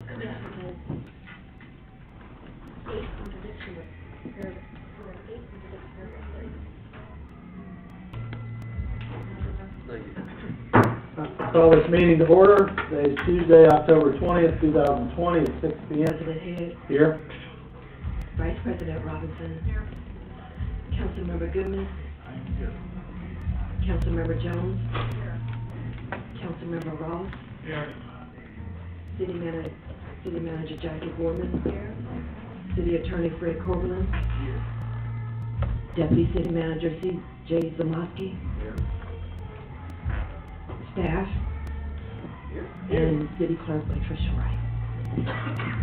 Yeah, because eight contradiction with paragraph, eight contradicts paragraph six. Call this meeting to order. Today is Tuesday, October 20th, 2020, at 6 p.m. President Hicks, Here. Vice President Robinson. Here. Councilmember Goodman. Here. Councilmember Jones. Here. Councilmember Ross. Here. City Manager Jackie Gorman. Here. City Attorney Fred Corbelan. Here. Deputy City Manager C.J. Zamosky. Here. Staff. Here. And City Clerk Patricia Wright.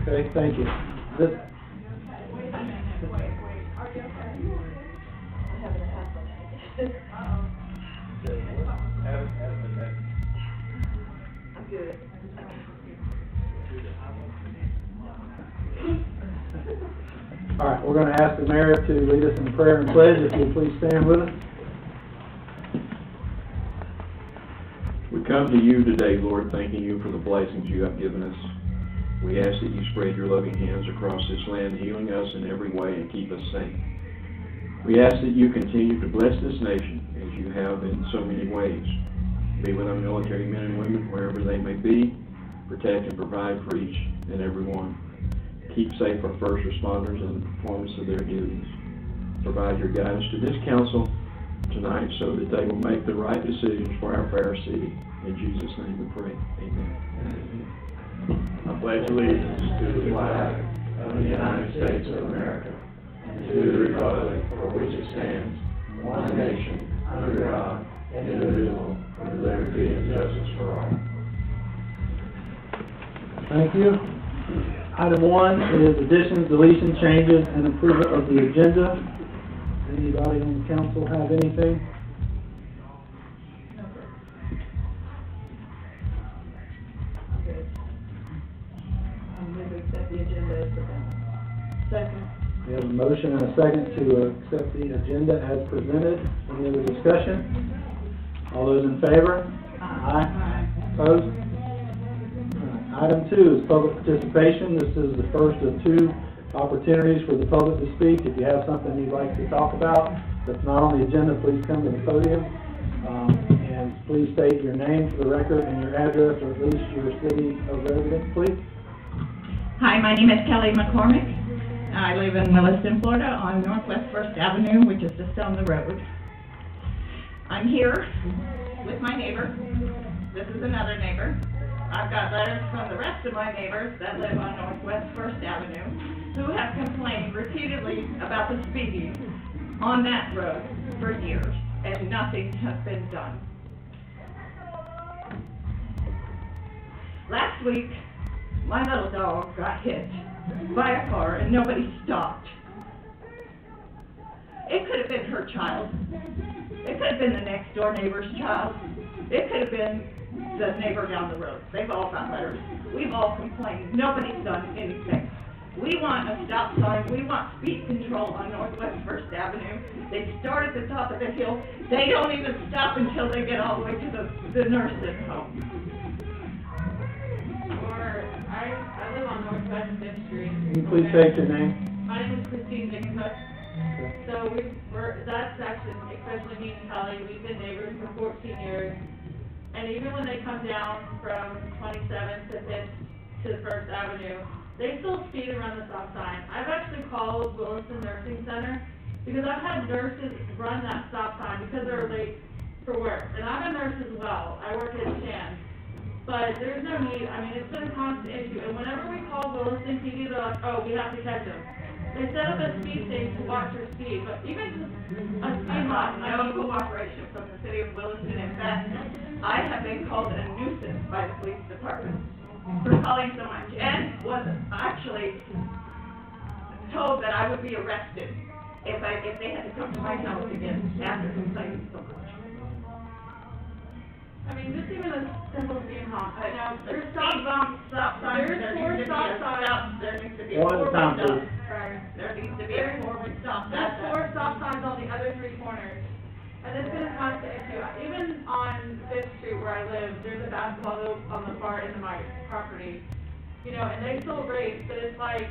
Okay, thank you. This, I'm good. all right, we're going to ask the mayor to lead us in prayer and pledge. If you'll please stand with us. We come to you today, Lord, thanking you for the blessings you have given us. We ask that you spread your loving hands across this land, healing us in every way and keep us safe. We ask that you continue to bless this nation as you have in so many ways. Be with our military men and women wherever they may be. Protect and provide for each and every one. Keep safe our first responders in the performance of their duties. Provide your guidance to this council tonight so that they will make the right decisions for our fair city. In Jesus' name we pray. Amen. I pledge allegiance to the flag of the United States of America and to the republic for which it stands, one nation, under God, indivisible, with liberty and justice for all. Thank you. Item 1 is additions, deletions, changes, and approval of the agenda. Anybody on the council have anything? I'm going to accept the agenda as presented. Second. We have a motion and a second to accept the agenda as presented. Any other discussion? All those in favor? Aye. Opposed? All right. Item 2 is public participation. This is the first of 2 opportunities for the public to speak. If you have something you'd like to talk about that's not on the agenda, please come to the podium. And please state your name for the record and your address, or at least your city of residence, please. Hi, my name is Kelly McCormick. I live in Williston, Florida on Northwest First Avenue, which is just down the road. I'm here with my neighbor. This is another neighbor. I've got letters from the rest of my neighbors that live on Northwest First Avenue who have complained repeatedly about the speeding on that road for years, and nothing has been done. Last week, my little dog got hit by a car and nobody stopped. It could have been her child. It could have been the next door neighbor's child. It could have been the neighbor down the road. They've all got letters. We've all complained. Nobody's done anything. We want a stop sign. We want speed control on Northwest First Avenue. They start at the top of the hill. They don't even stop until they get all the way to the nursing home. I live on Northwest 5th Street. Can you please state your name? My name is Christine Dickenhook. Okay. So that's actually, especially me and Kelly, we've been neighbors for 14 years. And even when they come down from 27th to 5th to 1st Avenue, they still speed around the stop sign. I've actually called Williston Nursing Center because I've had nurses run that stop sign because they're late for work. And I'm a nurse as well. I work at Shan. But there's no need. I mean, it's been a constant issue. And whenever we call Williston PD, they're like, oh, we have to catch them. They set up a speed thing to watch your speed. But even a speed limit, No cooperation from the city of Williston. In fact, I have been called a nuisance by the police department for calling so much, and was actually told that I would be arrested if they had to come to my house again after complaining so much. I mean, just even a simple speed hump. I know there's Speed bumps, stop signs, There's there 4 needs to be stop a signs. stop, there needs to be a One at a time, four-way stop. please. There needs to be a four-way stop. There's 4 stop signs on the other 3 corners. And it's been a constant issue. Even on 5th Street where I live, there's a basketball hoop on the far end of my property. you know, and they still race, but it's like,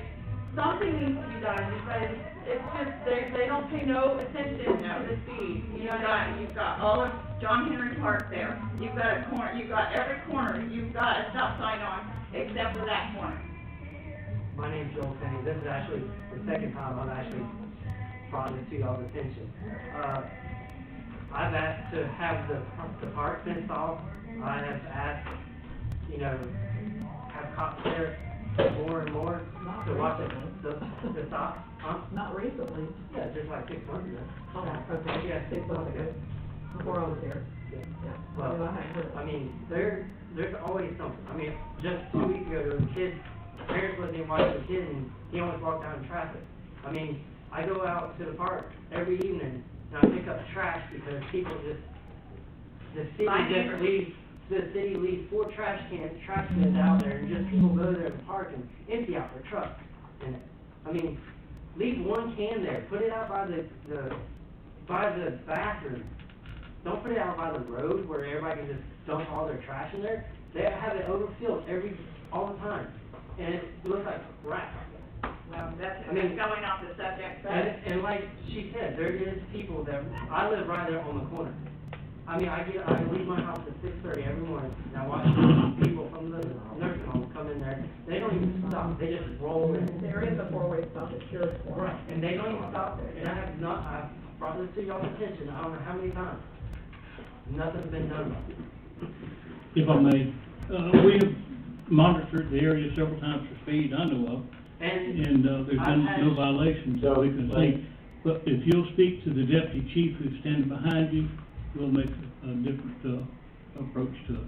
something needs to be done, because it's just, they don't pay no attention to the speed, you know, You've got all of John Henry Park there, you've got a corner, you've got every corner, you've got a stop sign on, except for that corner. My name's Joel Penny. This is actually the second time I've actually brought this to y'all's attention. I've asked to have the park fenced off. I have asked, you know, have cops there more and more to watch the stop. Huh? Not recently. Yeah, just like 6 months ago. Oh, okay. Yeah, 6 months ago. Before I was here. Yeah. Yeah. Well, I hadn't heard. I mean, there's always something. I mean, just 2 weeks ago, there was a kid, parents wasn't even watching the kid, and he almost walked out in traffic. I mean, I go out to the park every evening, and I pick up trash because people just, the city leaves 4 trash cans out there, and just people go there and park and empty out their trucks. And, I mean, leave 1 can there, put it out by the bathroom. Don't put it out by the road where everybody can just dump all their trash in there. They have it overfilled all the time, and it looks like crap. Well, that's, I mean, going off the subject, but. And like she said, there is people that, I live right there on the corner. I mean, I leave my house at 6:30 every morning, and I watch people from the nursing home come in there. They don't even stop, they just roll in. There is a four-way stop at Sheriff's Point. Right, and they don't even stop there. And I've brought this to y'all's attention, I don't know how many times. Nothing's been done about it. If I may, we have monitored the area several times for speed I know of, and there's been no violations that we can see. But if you'll speak to the deputy chief who's standing behind you, we'll make a different approach to it.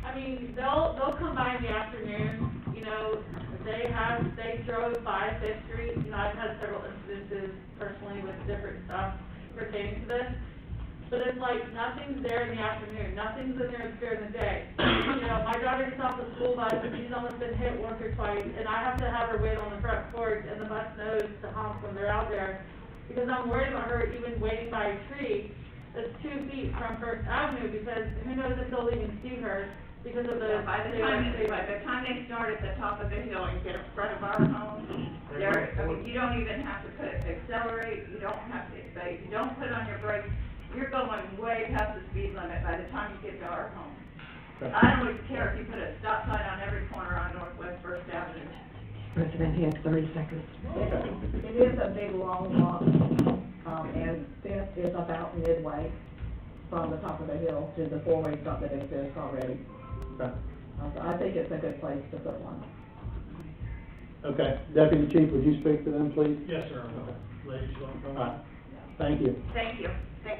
I mean, they'll come by in the afternoon, you know, they drove by 5th Street, you know, I've had several incidences personally with different stuff pertaining to this. But it's like, nothing's there in the afternoon, nothing's in there during the day. You know, my daughter stopped the school bus, and she's almost been hit once or twice, and I have to have her wait on the front porch, and the bus knows to honk when they're out there, because I'm worried about her even waiting by a tree that's 2 feet from First Avenue, because who knows if they'll even see her, because of the. By the time they start at the top of the hill and get in front of our home, you don't even have to accelerate, you don't have to, you don't put on your brakes. You're going way past the speed limit by the time you get to our home. I don't even care if you put a stop sign on every corner on Northwest First Avenue. President, he has 30 seconds. It is a big, long walk, and this is about midway from the top of the hill to the four-way stop that exists already. Okay. So I think it's a good place to put one. Okay, Deputy Chief, would you speak to them, please? Yes, sir. Ladies, you want to come? All right, thank you. Thank you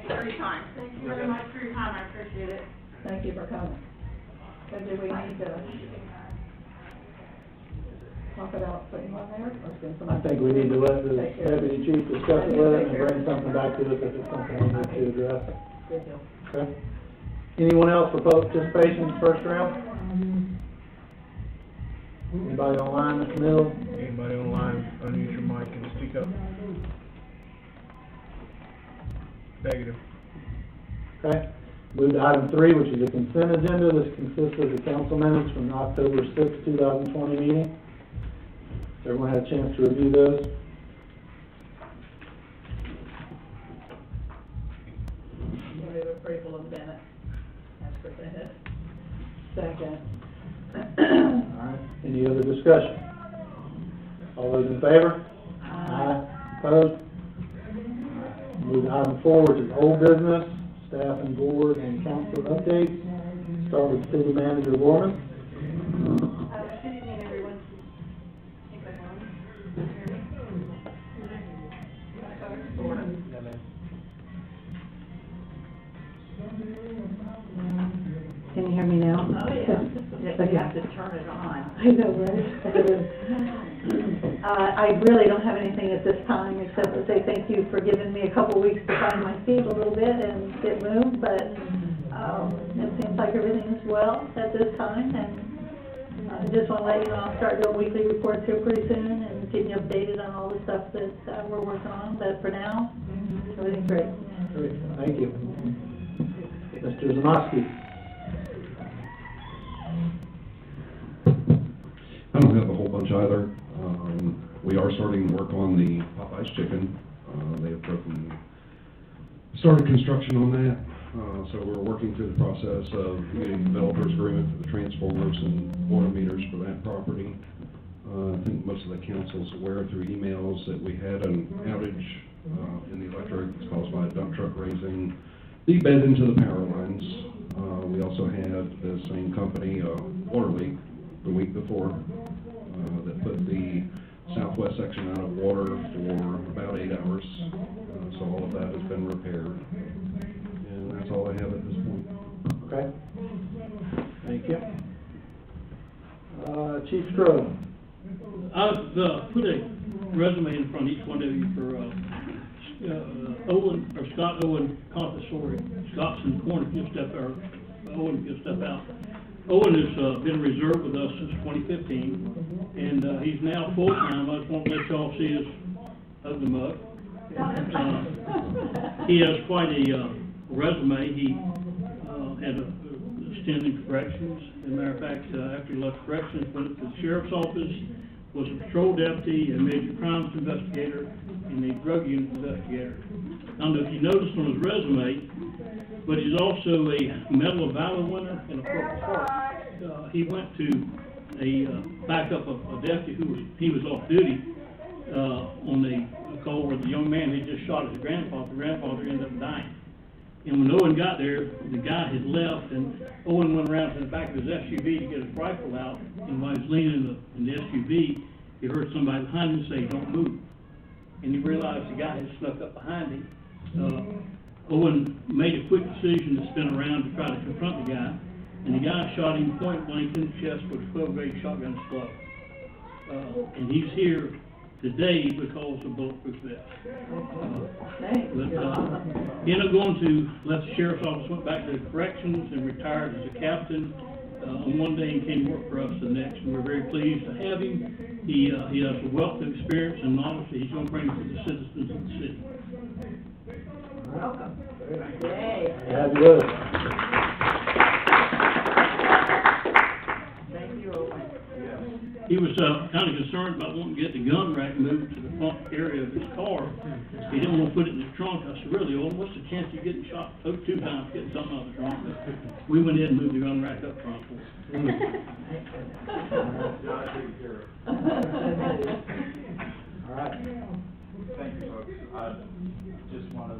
for your time. Thank you very much for your time, I appreciate it. Thank you for coming. So do we need to talk about putting one there, or can I somebody? think we need to let the Deputy Chief discuss it with him and bring something back to us if it's something we need to address. Good deal. Okay? Anyone else for participation in the first round? Anybody online, Mr. Mills? Anybody online, unmute your mic and speak up. Negative. Okay. Move to item 3, which is a consent agenda. This consists of the council minutes from the October 6, 2020 meeting. Everyone had a chance to review those? Move approval of minutes as presented. Second. All right. Any other discussion? All those in favor? Aye. Opposed? Move to item 4, which is old business, staff and board and council updates. Start with city manager Gorman. Good evening, everyone. Can you hear me now? Oh, yeah. You have to turn it on. I know, right? I really don't have anything at this time except to say thank you for giving me a couple weeks to find my feet a little bit and get moved, but it seems like everything's well at this time, and I just want to let you know I'll start doing weekly reports here pretty soon and keep you updated on all the stuff that we're working on, but for now, everything's great. Great, thank you. Mr. Zamoski. I don't have a whole bunch either. We are starting to work on the Popeye's chicken. They have started construction on that. So we're working through the process of getting developers agreement for the transformers and water meters for that property. I think most of the council's aware through emails that we had an outage in the electric caused by a dump truck raising the bed into the power lines. We also had the same company, water leak the week before, that put the southwest section out of water for about 8 hours. So all of that has been repaired. And that's all I have at this point. Okay. Thank you. Chief Strode. I've put a resume in front of each one of you for Scott Owen Compassory. Scott's in the corner, if you'll step out. Owen, if you'll step out. Owen has been reserved with us since 2015, and he's now full-time. I just want to let y'all see his ugly mug. He has quite a resume. He had a stint in corrections. As a matter of fact, after he left corrections, went to the sheriff's office, was a patrol deputy, a major crimes investigator, and a drug unit investigator. I don't know if you noticed on his resume, but he's also a Medal of Valor winner and a Purple Heart. He went to a backup of a deputy he was off duty on a call where the young man had just shot his grandfather. The grandfather ended up dying. And when Owen got there, the guy had left, and Owen went around to the back of his SUV to get his rifle out, and while he was leaning in the SUV, he heard somebody behind him say, "Don't move." And he realized the guy had snuck up behind him. Owen made a quick decision to spin around to try to confront the guy, and the guy shot him point blank in the chest with a 12-gauge shotgun slug. And he's here today because of bulletproof vest. He ended up going to, left the sheriff's office, went back to the corrections, and retired as a captain on one day and came to work for us the next. And we're very pleased to have him. He has a wealth of experience and knowledge that he's going to bring to the citizens of the city. Welcome. Yay. Glad you would. Thank you, Owen. He was kind of concerned about wanting to get the gun rack moved to the front area of his car. He didn't want to put it in his trunk. I said, "Really, Owen, what's the chance of you getting shot 2 times getting something out of the trunk?" We went in and moved the gun rack up front for him. All right. Thank you, folks. I just want to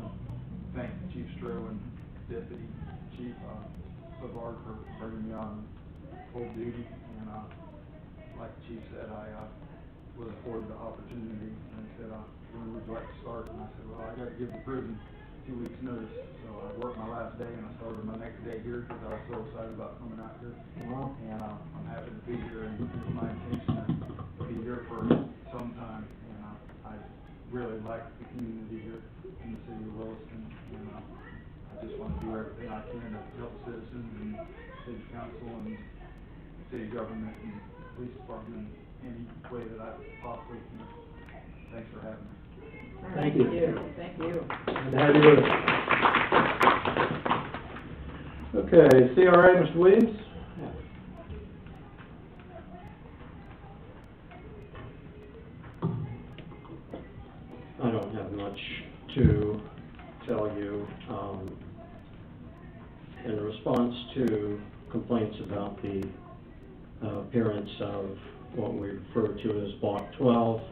thank Chief Stroh and Deputy Chief Savard for bringing me on full duty. And like the Chief said, I was afforded the opportunity, and he said, "When would you like to start?" And I said, "Well, I got to give the prison 2 weeks' notice." So I worked my last day, and I started my next day here because I was so excited about coming out here. And I'm happy to be here, and it's my intention to be here for some time. And I really like the community here in the city of Williston, and I just want to do everything I can to help citizens and city council and city government and police department in any way that I possibly can. Thanks for having me. Thank you. Thank you. Glad to have you with us. Okay, CRA, Mr. Williams? I don't have much to tell you. In response to complaints about the appearance of what we refer to as Block 12,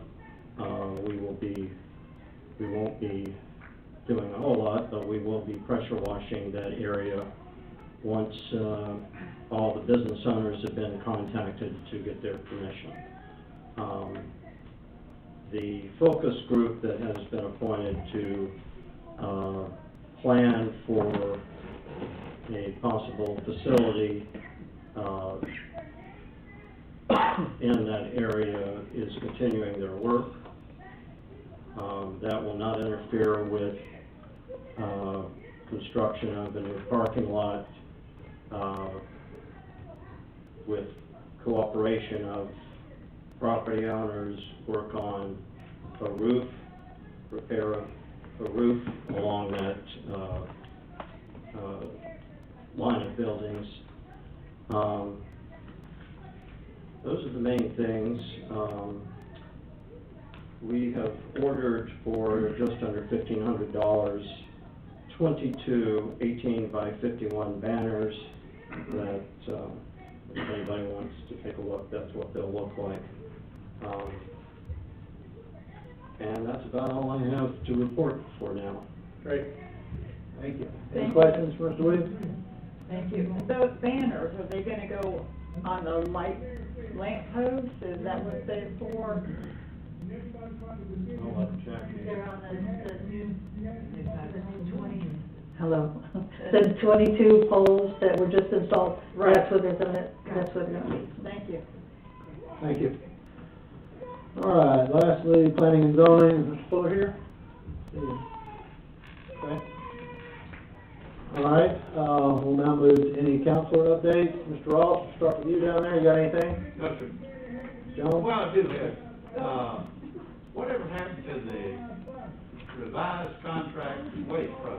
we won't be doing a whole lot, but we will be pressure washing that area once all the business owners have been contacted to get their permission. The focus group that has been appointed to plan for a possible facility in that area is continuing their work. That will not interfere with construction of a new parking lot, with cooperation of property owners, work on a roof, repair a roof along that line of buildings. those are the main things. We have ordered for just under $1,500, 22 18 by 51 banners that, if anybody wants to take a look, that's what they'll look like. And that's about all I have to report for now. Great. Thank you. Any Thank questions for Mr. Williams? Thank you. Those banners, are they gonna go on the light lamp posts? Is that what they're for? I'll let Jackie. They're on the new 20. Hello. The 22 poles that were just installed, that's what they're gonna, that's what they're gonna be. Thank you. Thank you. All right, lastly, planning and zoning, is Mr. Fuller here? Okay. All right, we'll now move to any counselor updates. Mr. Ross, we'll start with you down there, you got anything? No, sir. John? Well, I do have, whatever happened to the revised contract with Waste Pro?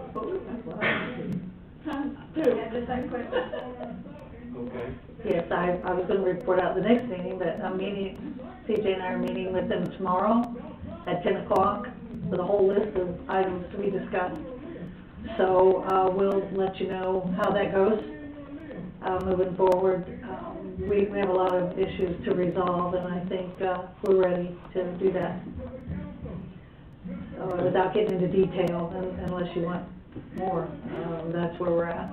The same question. Okay. Yes, I was gonna report out the next meeting, but I'm meeting, CJ and I are meeting with them tomorrow at 10 o'clock with a whole list of items to be discussed. So, we'll let you know how that goes, moving forward. We have a lot of issues to resolve, and I think, we're ready to do that. Without getting into detail, unless you want more, that's where we're at.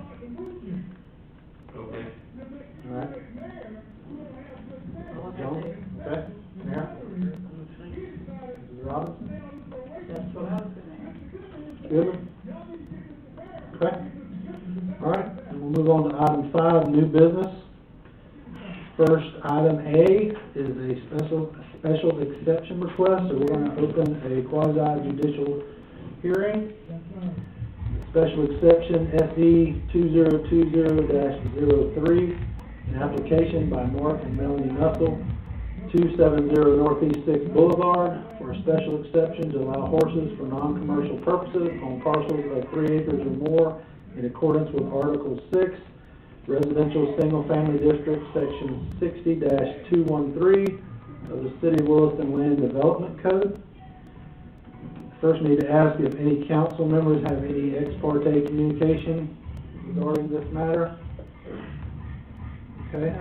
Okay. All right. John? Okay. Mayor? Mrs. Robinson? That's what I was gonna ask. Goodman? Okay. All right, and we'll move on to item 5, new business. First, item A is a special exception request, so we're gonna open a quasi judicial hearing. Special exception SE 2020-03, an application by Mark and Melanie Nussel, 270 Northeast 6th Boulevard, for a special exception to allow horses for non-commercial purposes on parcels of 3 acres or more in accordance with Article 6, Residential Single-Family District, Section 60-213 of the City of Williston Land Development Code. First, need to ask if any council members have any ex parte communication regarding this matter. Okay.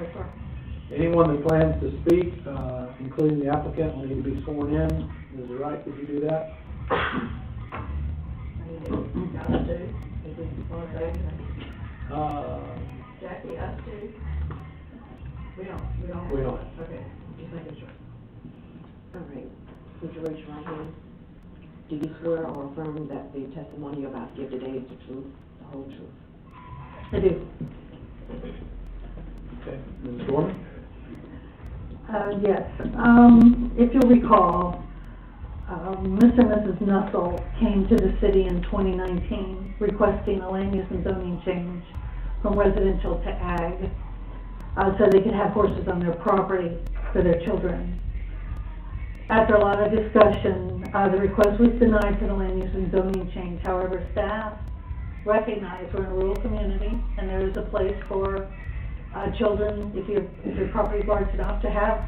Anyone that plans to speak, including the applicant, will need to be sworn in. Is it right that you do that? Jackie, us too? We don't. We don't. Okay, just making sure. All right, would you raise your right hand? Do you swear or affirm that the testimony you're about to give today is the truth, the whole truth? I do. Okay. Ms. Gorman? Yes. If you'll recall, Mr. and Mrs. Nussel came to the city in 2019 requesting a land use and zoning change from residential to ag, so they could have horses on their property for their children. After a lot of discussion, the request was denied for the land use and zoning change. However, staff recognized we're in a rural community and there is a place for children, if your property is large enough, to have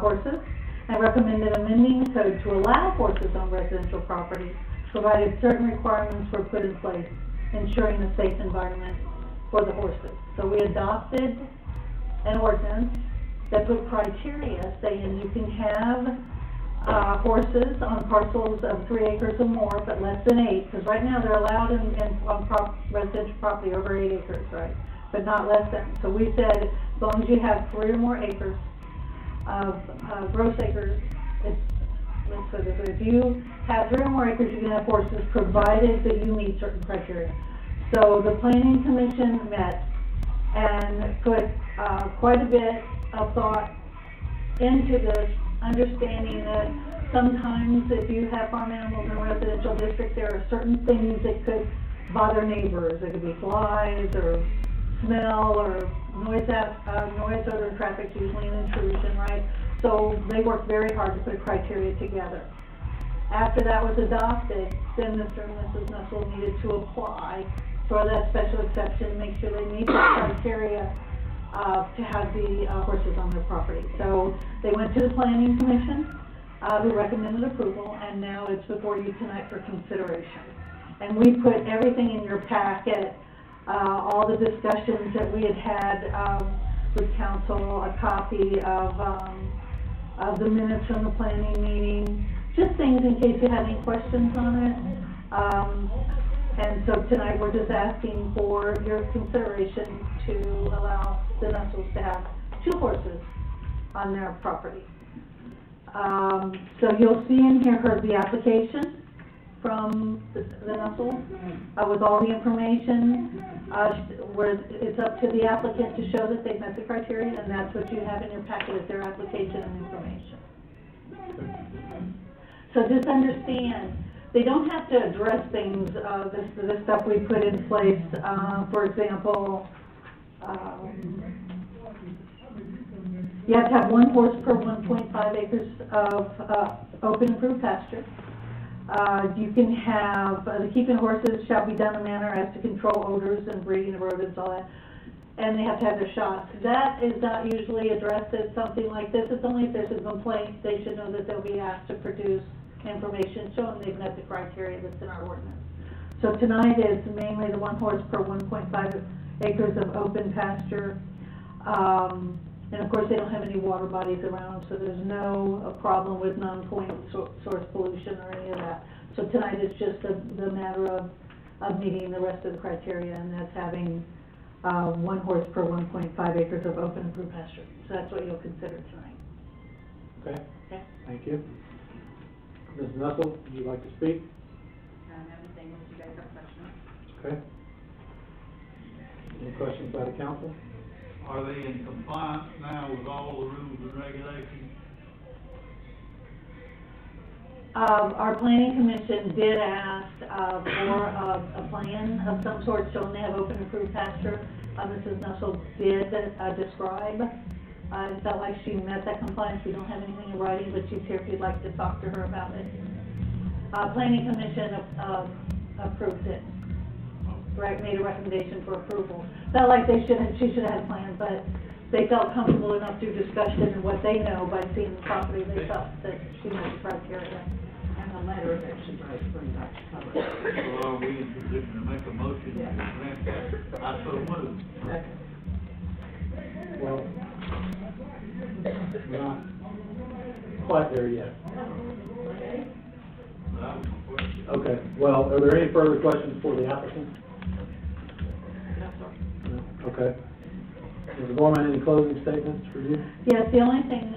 horses, and recommended amending the code to allow horses on residential property, provided certain requirements were put in place, ensuring a safe environment for the horses. So we adopted an ordinance that put criteria saying you can have horses on parcels of 3 acres or more, but less than 8, because right now they're allowed on residential property over 8 acres, right? But not less than. So we said, as long as you have 3 or more acres of gross acres, let's put it this way, if you have 3 or more acres, you can have horses, provided that you meet certain criteria. So the Planning Commission met and put quite a bit of thought into this, understanding that sometimes if you have farm animals in a residential district, there are certain things that could bother neighbors. It could be flies or smell or noise, odor, traffic, usually an intrusion, right? So they worked very hard to put a criteria together. After that was adopted, then Mr. and Mrs. Nussel needed to apply for that special exception, make sure they meet the criteria to have the horses on their property. So they went to the planning commission, who recommended approval, and now it's before you tonight for consideration. And we put everything in your packet, all the discussions that we had with council, a copy of the minutes from the planning meeting, just things in case you had any questions on it. And so tonight we're just asking for your consideration to allow the Nustles to have 2 horses on their property. So you'll see in here the application from the Nustles with all the information, where it's up to the applicant to show that they've met the criteria, and that's what you have in your packet, is their application and information. So just understand, they don't have to address things, this stuff we put in place, for example, you have to have 1 horse per 1.5 acres of open approved pasture. You can have, the keeping horses shall be done in a manner as to control odors and breeding of rodents, all that. And they have to have their shots. That is not usually addressed as something like this. It's only if there's a complaint, they should know that they'll be asked to produce information showing they've met the criteria that's in our ordinance. So tonight is mainly the 1 horse per 1.5 acres of open pasture. And of course, they don't have any water bodies around, so there's no problem with non-point source pollution or any of that. So tonight is just the matter of meeting the rest of the criteria, and that's having 1 horse per 1.5 acres of open approved pasture. So that's what you'll consider tonight. Okay. Okay. Thank you. Ms. Nussel, would you like to speak? Everything, if you guys have questions. Okay. Any questions by the council? Are they in compliance now with all the rules and regulations? Our planning commission did ask for a plan of some sort showing they have open approved pasture. Mrs. Nussel did describe. It felt like she met that compliance. We don't have anything in writing, but she's here if you'd like to talk to her about it. Planning commission approved it. Right, made a recommendation for approval. Felt like she should have had a plan, but they felt comfortable enough through discussion and what they know by seeing the property, they felt that she met the criteria. And the letter that she wrote from Dr. Cover. Well, are we in position to make a motion to grant that? I so move. Well, we're not quite there yet. Okay, well, are there any further questions for the applicant? No? Okay. Mr. Gorman, any closing statements for you? Yes, the only thing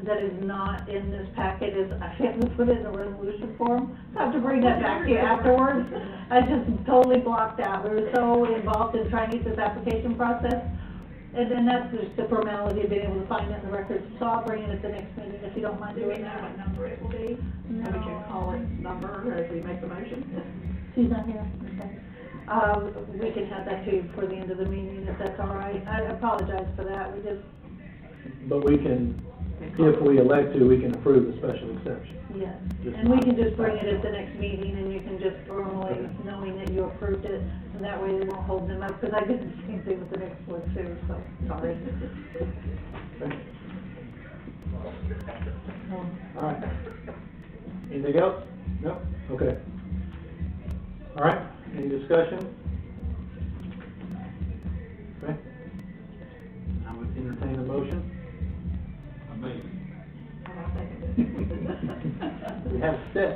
that is not in this packet is I have to put it in a resolution form. I have to bring that back to you afterwards. I just totally blocked out. We were so involved in trying to get this application process. And then that's just the formality of being able to find it in the records. So I'll bring it at the next meeting if you don't mind doing that. What number it will be? No. And we can call it number as we make the motion. She's not here. Okay. We can have that to you before the end of the meeting if that's all right. I apologize for that. We just. But we can, if we elect to, we can approve the special exception. Yes, and we can just bring it at the next meeting, and you can just formally, knowing that you approved it, and that way we won't hold them up, because I did the same thing with the next one too, so, sorry. Okay. All right. Anything else? No? Okay. All right, any discussion? Okay. I would entertain a motion. Amazing. We have a set.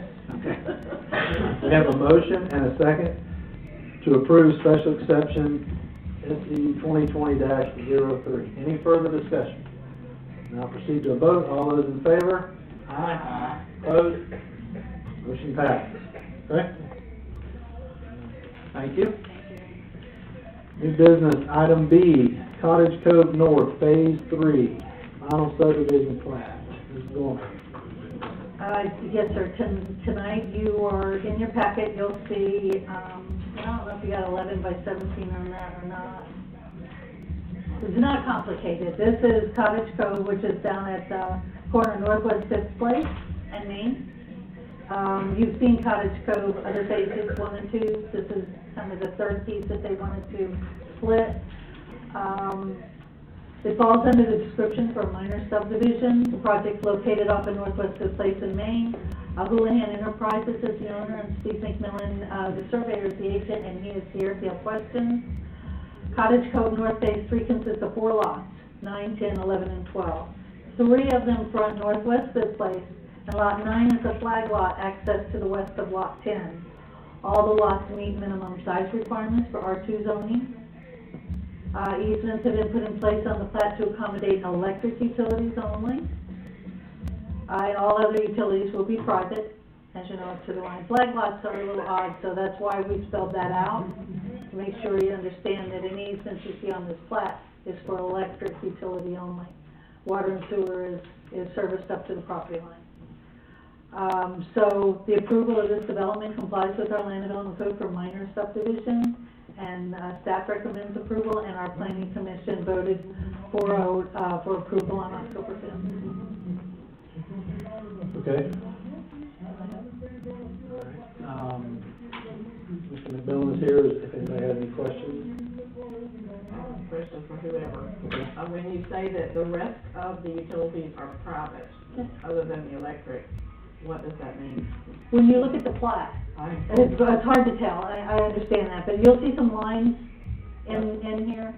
We have a motion and a second to approve special exception SE 2020-03. Any further discussion? Now proceed to a vote. All those in favor? Aye. Opposed? Motion passes. Okay? Thank you. New business, item B, Cottage Cove North, Phase 3, final subdivision plat. Ms. Gorman. Yes, sir, tonight you are, in your packet, you'll see, I don't know if you got 11 by 17 on that or not. It's not complicated. This is Cottage Cove, which is down at the corner Northwest 5th Place and Main. You've seen Cottage Cove, other phases 1 and 2. This is kind of the third piece that they wanted to split. It falls under the description for a minor subdivision. The project's located off of Northwest Fifth Place in Maine. Houlihan Enterprises is the owner, and Steve McMillan, the surveyor, is the agent, and he is here if you have questions. Cottage Cove North Phase 3 consists of 4 lots, 9, 10, 11, and 12. 3 of them front Northwest Fifth Place, and Lot 9 is a flag lot access to the west of Lot 10. All the lots meet minimum size requirements for R2 zoning. Easements have been put in place on the plat to accommodate electric utilities only. All other utilities will be private, as you know, to the line. Flag lots are a little odd, so that's why we spelled that out, to make sure you understand that any easements you see on this plat is for electric utility only. Water and sewer is serviced up to the property line. So the approval of this development complies with our land development code for minor subdivision, and staff recommends approval, and our planning commission voted for approval on October 5th. Okay. Mr. McMillan is here, if anybody has any questions. Question for whoever. When you say that the rest of the utilities are private, other than the electric, what does that mean? When you look at the plat, it's hard to tell, I understand that, but you'll see some lines in here,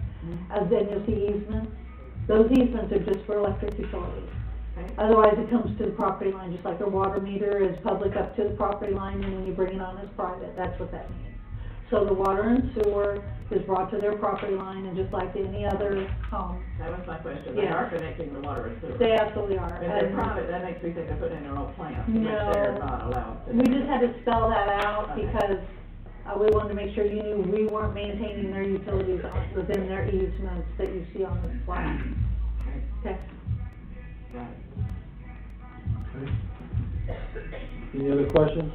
and then you'll see easements. Those easements are just for electric utilities. Okay. Otherwise, it comes to the property line, just like a water meter is public up to the property line, and when you bring it on as private, that's what that means. So the water and sewer is brought to their property line, and just like any other home. That was my question. They are connecting the water and sewer. They absolutely are. If they're private, that makes me think they're putting in their own plant, which No. they're not allowed to. We just had to spell that out Okay. because we wanted to make sure you knew we weren't maintaining their utilities within their easements that you see on this plan. Okay. Got it. Okay. Any other questions?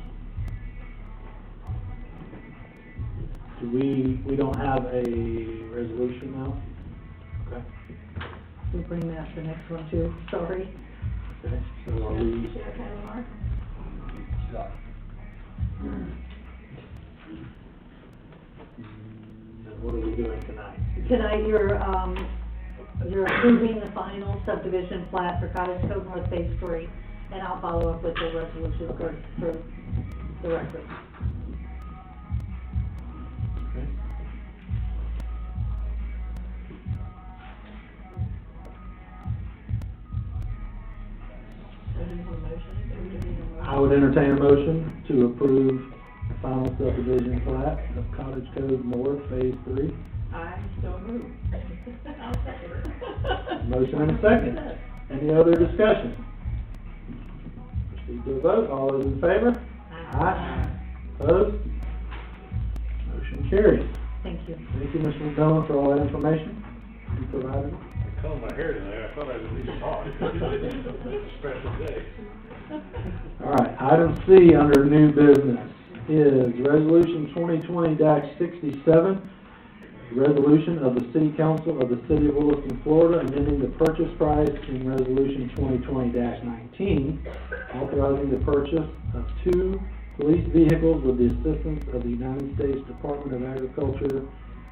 We don't have a resolution now? Okay. We'll bring that the next one too, sorry. Okay, so are we? Then what are we doing tonight? Tonight, you're approving the final subdivision plat for Cottage Cove North Phase 3, and I'll follow up with the resolution for the record. Okay. I would entertain a motion to approve the final subdivision plat of Cottage Cove North Phase 3. I still move. I'll second it. Motion and a second. Any other discussion? Proceed to a vote. All those in favor? Aye. Opposed? Motion carries. Thank you. Thank you, Mr. McDonald, for all that information you provided. I combed my hair today, I thought I was at least hot. Special day. All right, item C under new business is Resolution 2020-67, resolution of the City Council of the City of Williston, Florida, amending the purchase price in Resolution 2020-19, authorizing the purchase of 2 police vehicles with the assistance of the United States Department of Agriculture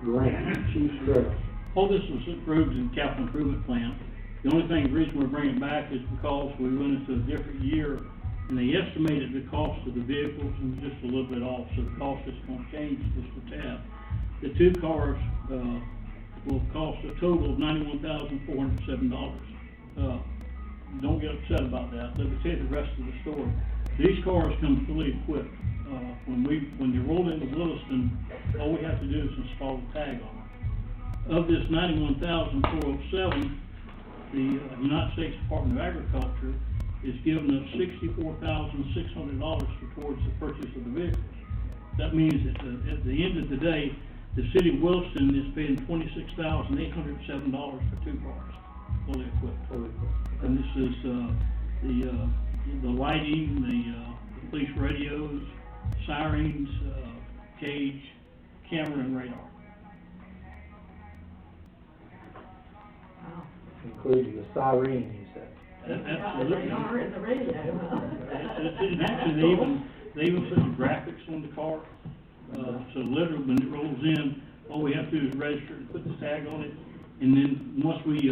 grant. Chief Stroh. All this was approved in capital improvement plan. The only thing, the reason we're bringing it back is because we went into a different year, and they estimated the cost of the vehicles and just a little bit off, so the cost is going to change just a tad. The 2 cars will cost a total of $91,407. Don't get upset about that. Let me tell you the rest of the story. These cars come fully equipped. When you roll into Williston, all we have to do is install the tag on it. Of this $91,407, the United States Department of Agriculture is giving us $64,600 towards the purchase of the vehicles. That means that at the end of the day, the city of Williston is paying $26,807 for 2 cars, fully equipped. And this is the lighting, the police radios, sirens, cage, camera, and radar. Including the siren, you said. Absolutely. And the radio. And actually, they even put the graphics on the car. So literally, when it rolls in, all we have to do is register and put the tag on it, And then, once we,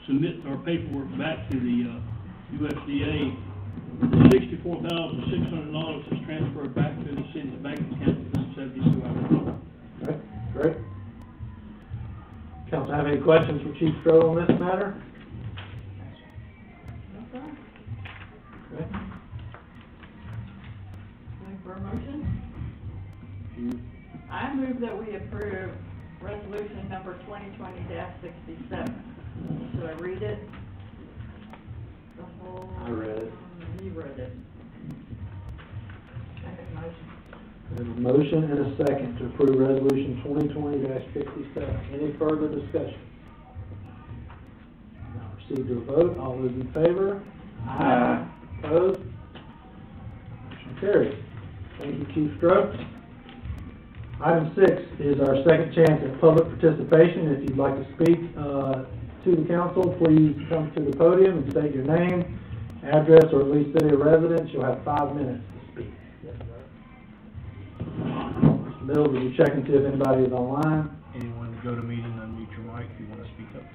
submit our paperwork back to the, USDA, $64,600 is transferred back to the city's bank account within 72 hours. Okay, great. Council have any questions for Chief Stroh on this matter? Okay. Looking for a motion? I move that we approve resolution number 2020-67. Should I read it? The whole... I read it. You read it. Second motion. There's a motion and a second to approve resolution 2020-67. Any further discussion? Now proceed to a vote. All those in favor? Aye. Opposed? Motion carries. Thank you, Chief Stroh. Item 6 is our second chance at public participation. If you'd like to speak to the council, please come to the podium and state your name, address, or at least city of residence. You'll have 5 minutes to speak. Mr. Mills, will you check and see if anybody is online? Anyone to go to meeting, unmute your mic if you want to speak up.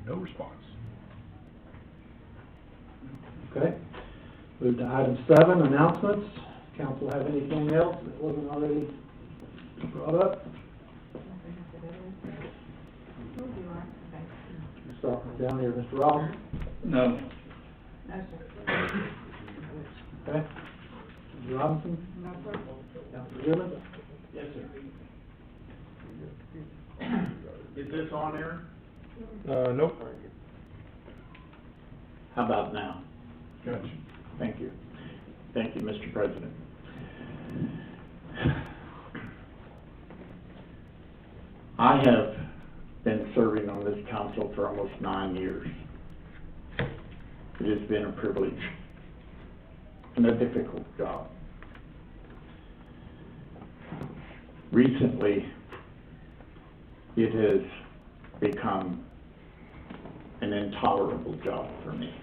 No response. Okay. Move to item 7, announcements. Council have anything else that wasn't already brought up? Starting down here, Mr. Ross. No. No, sir. Okay. Mr. Robinson? No, sir. Councilor Goodman? Yes, sir. Is this on air? Nope. How about now? Gotcha. Thank you. Thank you, Mr. President. I have been serving on this council for almost 9 years. It has been a privilege and a difficult job. Recently, it has become an intolerable job for me.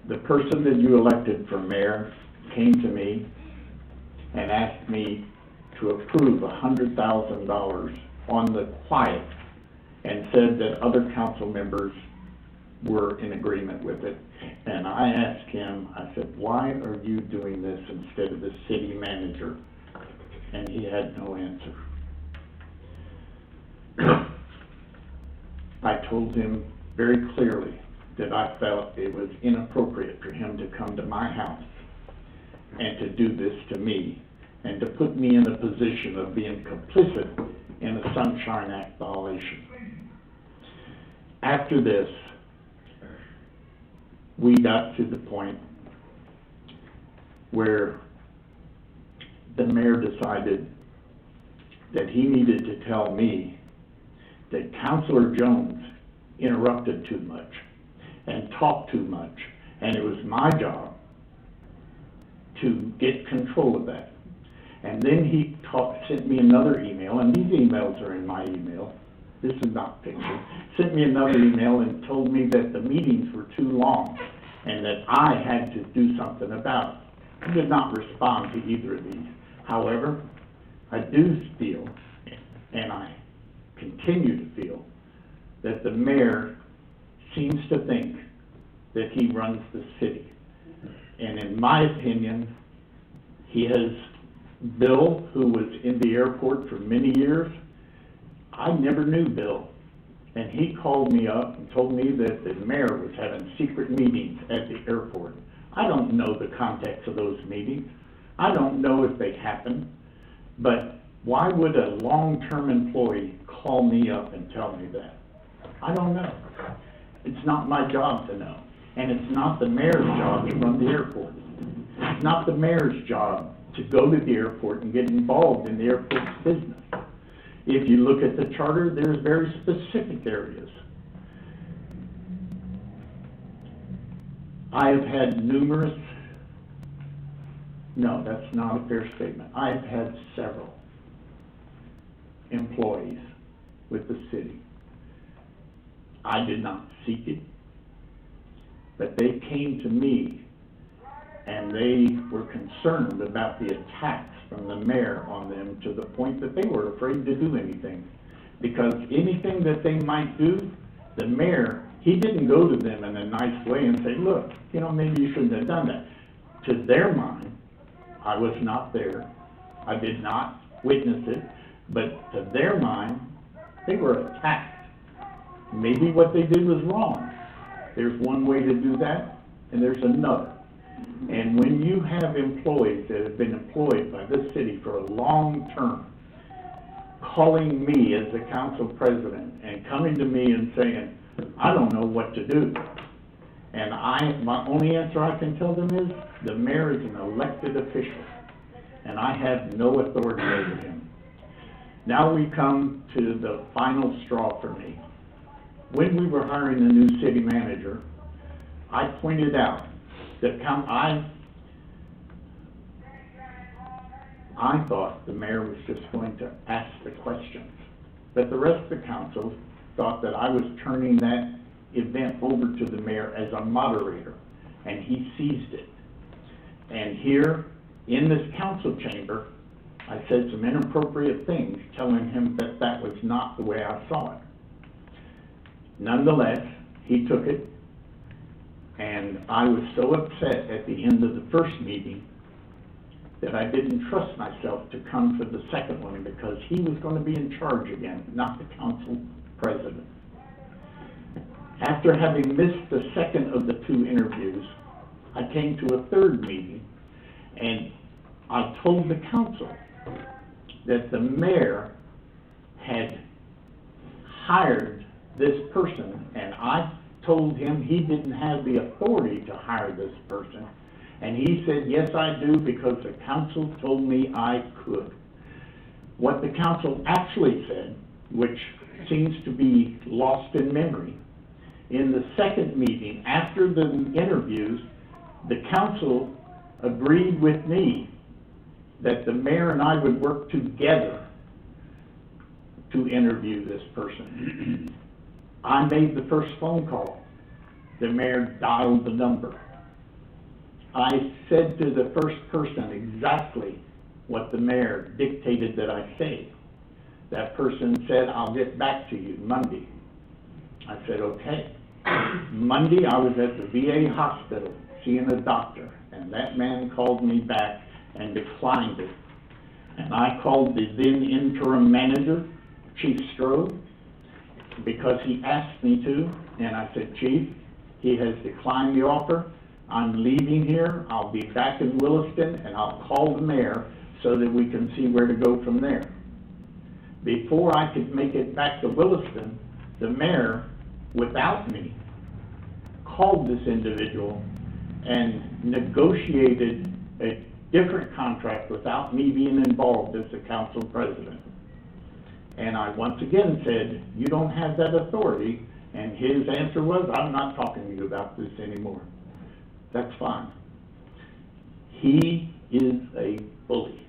The person that you elected for mayor came to me and asked me to approve $100,000 on the quiet and said that other council members were in agreement with it. And I asked him, I said, why are you doing this instead of the city manager? And he had no answer. I told him very clearly that I felt it was inappropriate for him to come to my house and to do this to me and to put me in a position of being complicit in a Sunshine Act violation. After this, we got to the point where the mayor decided that he needed to tell me that Councilor Jones interrupted too much and talked too much, and it was my job to get control of that. And then he sent me another email, and these emails are in my email. This is not fiction. Sent me another email and told me that the meetings were too long and that I had to do something about it. I did not respond to either of these. However, I do feel, and I continue to feel, that the mayor seems to think that he runs the city. And in my opinion, he has Bill, who was in the airport for many years. I never knew Bill. And he called me up and told me that the mayor was having secret meetings at the airport. I don't know the context of those meetings. I don't know if they happened. But why would a long-term employee call me up and tell me that? I don't know. It's not my job to know. And it's not the mayor's job to run the airport. It's not the mayor's job to go to the airport and get involved in the airport's business. If you look at the charter, there's very specific areas. I have had that's not a fair statement. I've had several employees with the city. I did not seek it, but they came to me and they were concerned about the attacks from the mayor on them to the point that they were afraid to do anything. Because anything that they might do, the mayor, he didn't go to them in a nice way and say, look, you know, maybe you shouldn't have done that. To their mind, I was not there, I did not witness it, but to their mind, they were attacked. Maybe what they did was wrong. There's one way to do that, and there's another. And when you have employees that have been employed by this city for a long term, calling me as the council president and coming to me and saying, I don't know what to do. And my only answer I can tell them is, the mayor is an elected official, and I have no authority over him. Now we come to the final straw for me. When we were hiring the new city manager, I pointed out that I thought the mayor was just going to ask the questions, but the rest of the council thought that I was turning that event over to the mayor as a moderator, and he seized it. And here in this council chamber, I said some inappropriate things, telling him that that was not the way I saw it. Nonetheless, he took it, and I was so upset at the end of the first meeting that I didn't trust myself to come for the second one, because he was going to be in charge again, not the council president. After having missed the second of the two interviews, I came to a third meeting, and I told the council that the mayor had hired this person, and I told him he didn't have the authority to hire this person. And he said, yes, I do, because the council told me I could. What the council actually said, which seems to be lost in memory, in the second meeting, after the interviews, the council agreed with me that the mayor and I would work together to interview this person. I made the first phone call. The mayor dialed the number. I said to the first person exactly what the mayor dictated that I say. That person said, I'll get back to you Monday. I said, okay. Monday, I was at the VA hospital seeing a doctor, and that man called me back and declined it. And I called the then interim manager, Chief Strode, because he asked me to, and I said, Chief, he has declined the offer. I'm leaving here. I'll be back in Williston, and I'll call the mayor so that we can see where to go from there. Before I could make it back to Williston, the mayor, without me, called this individual and negotiated a different contract without me being involved as the council president. And I once again said, you don't have that authority, and his answer was, I'm not talking to you about this anymore. That's fine. He is a bully.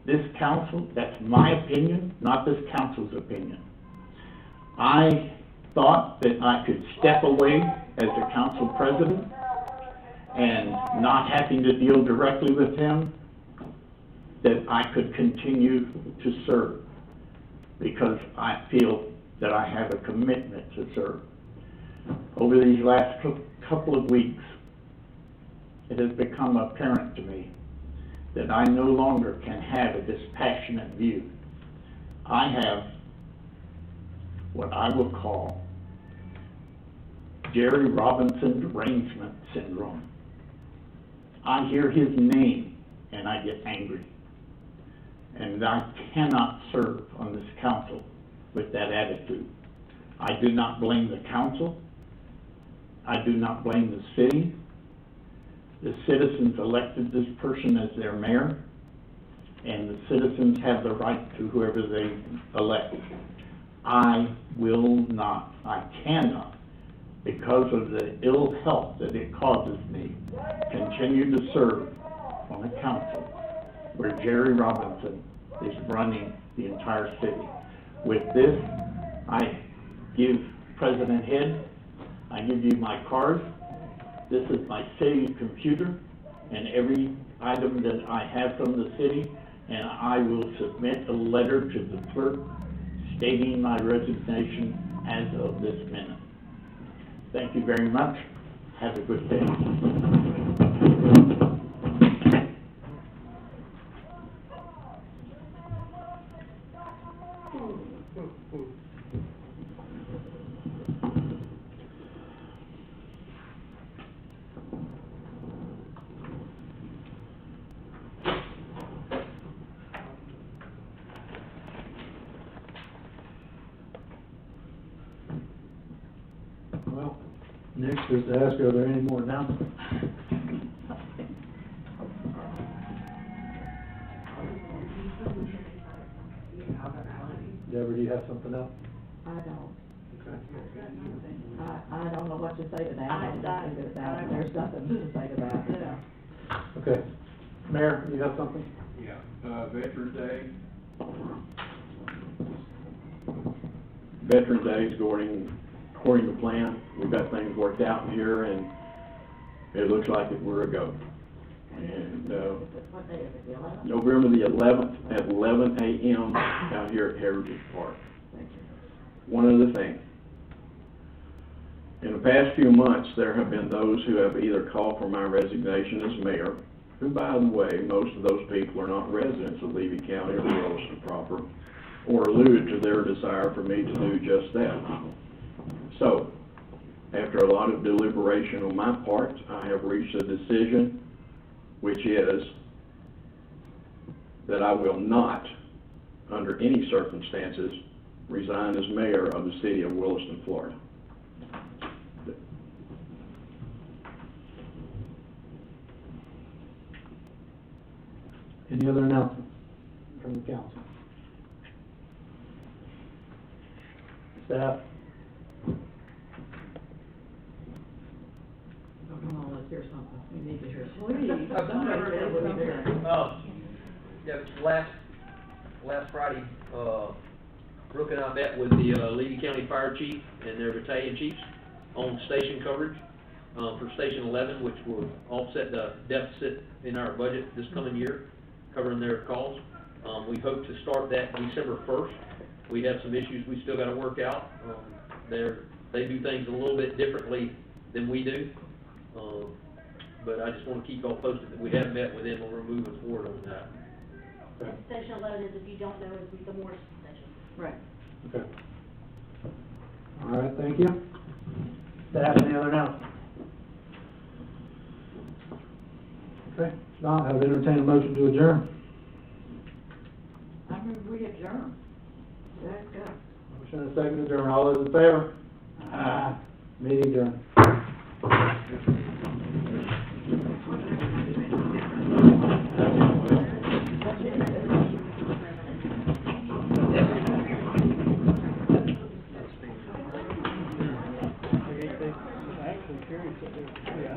This council, that's my opinion, not this council's opinion. I thought that I could step away as the council president and not having to deal directly with him, that I could continue to serve, because I feel that I have a commitment to serve. Over these last couple of weeks, it has become apparent to me that I no longer can have a dispassionate view. I have what I will call Jerry Robinson derangement syndrome. I hear his name and I get angry. And I cannot serve on this council with that attitude. I do not blame the council. I do not blame the city. The citizens elected this person as their mayor, and the citizens have the right to whoever they elect. I will not, I cannot, because of the ill health that it causes me, continue to serve on a council where Jerry Robinson is running the entire city. With this, I give President Head, I give you my card. This is my city computer, and every item that I have from the city, and I will submit a letter to the clerk stating my resignation as of this minute. Thank you very much. Have a good day. Well, next is to ask, are there any more announcements? Deborah, do you have something else? I don't. Okay. I don't know what to say to that. There's nothing to say to that, so. Okay. Mayor, you have something? Yeah, Veterans Day. Veterans Day is going according to plan. We've got things worked out here, and it looks like we're a go. And, What day is it, the 11th? November the 11th at 11 a.m. out here at Heritage Park. One other thing. In the past few months, there have been those who have either called for my resignation as mayor, who, by the way, most of those people are not residents of Levy County or Williston proper, or alluded to their desire for me to do just that. So, after a lot of deliberation on my part, I have reached a decision, which is that I will not, under any circumstances, resign as mayor of the city of Williston, Florida. Any other announcements from the council? Staff? Come on, let's hear something. We need to hear Please. something. Yeah, last Friday, Brooke and I met with the Levy County Fire Chief and their battalion chiefs on station coverage for Station 11, which will offset the deficit in our budget this coming year, covering their calls. We hope to start that December 1st. We have some issues we still got to work out. They do things a little bit differently than we do. But I just want to keep y'all posted that we have met with them and we're moving forward on that. Okay. Station 11 is, if you don't know, is the Morris station. Right. Okay. All right, thank you. Staff, any other announcements? Okay, now I'll entertain a motion to adjourn. I move we adjourn. Let's go. Motion and a second to adjourn. All those in favor? Aye. Meeting adjourned. Actually, curious that they're, yeah.